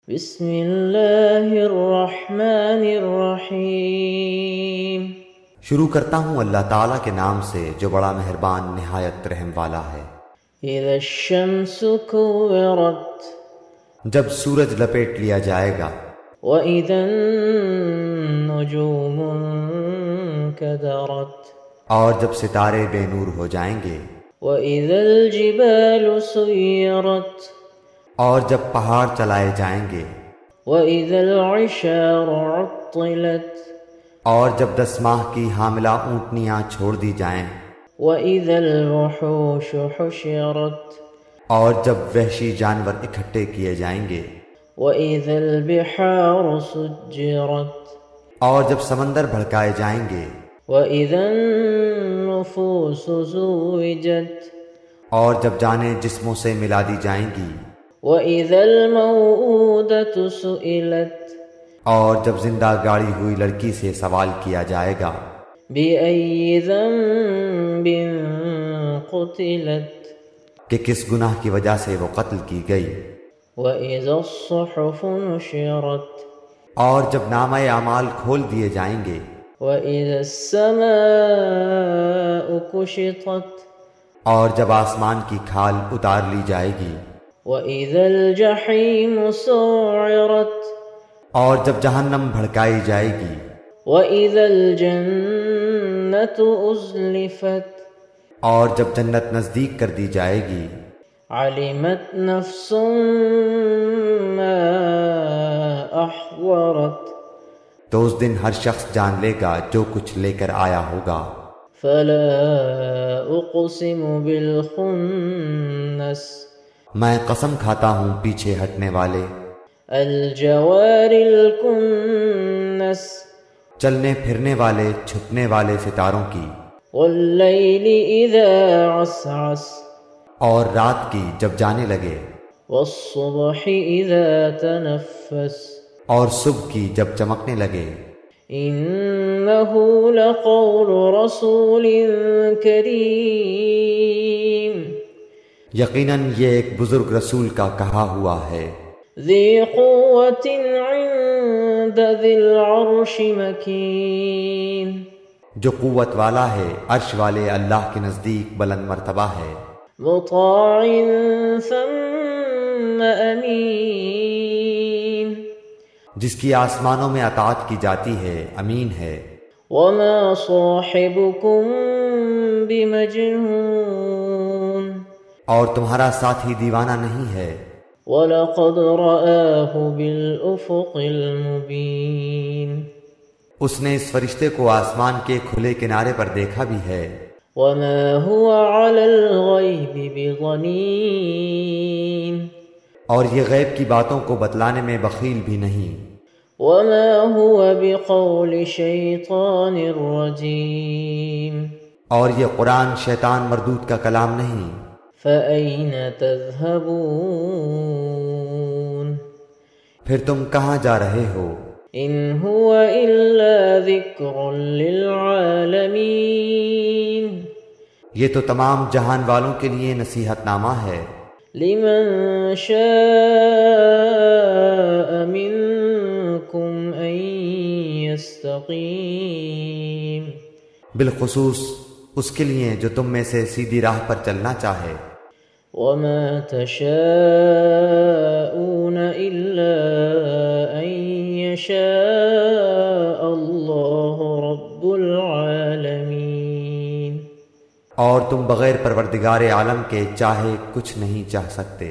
بسم اللہ الرحمن الرحیم۔ شروع کرتا ہوں اللہ تعالیٰ کے نام سے جو بڑا مہربان نہایت رحم والا ہے۔ اذا الشمس كورت، جب سورج لپیٹ لیا جائے گا، واذا النجوم انكدرت، اور جب ستارے بے نور ہو جائیں گے، واذا الجبال سيرت، اور جب پہاڑ چلائے جائیں گے، واذا العشار عطلت، اور اور جب 10 ماہ کی حاملہ اونٹنیاں چھوڑ دی جائیں، واذا الوحوش حشرت، اور جب وحشی جانور اکٹھے کیے جائیں گے، واذا البحار سجرت، اور جب سمندر بھڑکائے جائیں گے، واذا النفوس زوجت، اور جب جانیں جسموں سے ملا دی جائیں گی، واذا الموءودة سئلت، اور جب زندہ گاڑی ہوئی لڑکی سے سوال کیا جائے گا، بأي ذنب قتلت، کہ کس گناہ کی وجہ سے وہ قتل کی گئی، واذا الصحف نشرت، اور جب نامہ اعمال کھول دیے جائیں گے، واذا السماء كشطت، اور جب آسمان کی کھال اتار لی جائے گی، واذا الجحیم سعرت، اور جب جہنم بھڑکائی جائے گی، واذا الجنة ازلفت، اور جب جنت نزدیک کر دی جائے گی، علمت نفس ما احضرت، تو اس دن ہر شخص جان لے گا جو کچھ لے کر آیا ہوگا۔ فلا اقسم بالخنس، میں قسم کھاتا ہوں پیچھے ہٹنے والے، الجوار الکنس، چلنے پھرنے والے چھپنے والے ستاروں کی، واللیل اذا عسعس، اور رات کی جب جانے لگے، والصبح اذا تنفس، اور صبح کی جب چمکنے لگے، انه لقول رسول کریم، یقیناً یہ ایک بزرگ رسول کا کہا ہوا ہے، ذی قوت عند ذی العرش مکین، جو قوت والا ہے، عرش والے اللہ کے نزدیک بلند مرتبہ ہے، مطاع ثم امین، جس کی آسمانوں میں اطاعت کی جاتی ہے، امین ہے، وما صاحبکم بمجنون، اور تمہارا ساتھی دیوانہ نہیں ہے، وَلَقَدْ رَآهُ بِالْأُفُقِ الْمُبِينِ، اس نے اس فرشتے کو آسمان کے کھلے کنارے پر دیکھا بھی ہے، وَمَا هُوَ عَلَى الْغَيْبِ بِضَنِينٍ، اور یہ غیب کی باتوں کو بتلانے میں بخیل بھی نہیں، وَمَا هُوَ بِقَوْلِ شَيْطَانٍ رَجِيمٍ، اور یہ قرآن شیطان مردود کا کلام نہیں، فَأَيْنَ تَذْهَبُونَ، پھر تم کہاں جا رہے ہو؟ إِنْ هُوَ إِلَّا ذِكْرٌ لِلْعَالَمِينَ، یہ تو تمام جہان والوں کے لیے نصیحت نامہ ہے، لمن شاء منكم أن يستقيم، بالخصوص اس کے لیے جو تم میں سے سیدھی راہ پر چلنا چاہے، وما تشاءون إلا أن يشاء الله رب العالمين، اور تم بغیر پروردگار عالم کے چاہے کچھ نہیں چاہ سکتے۔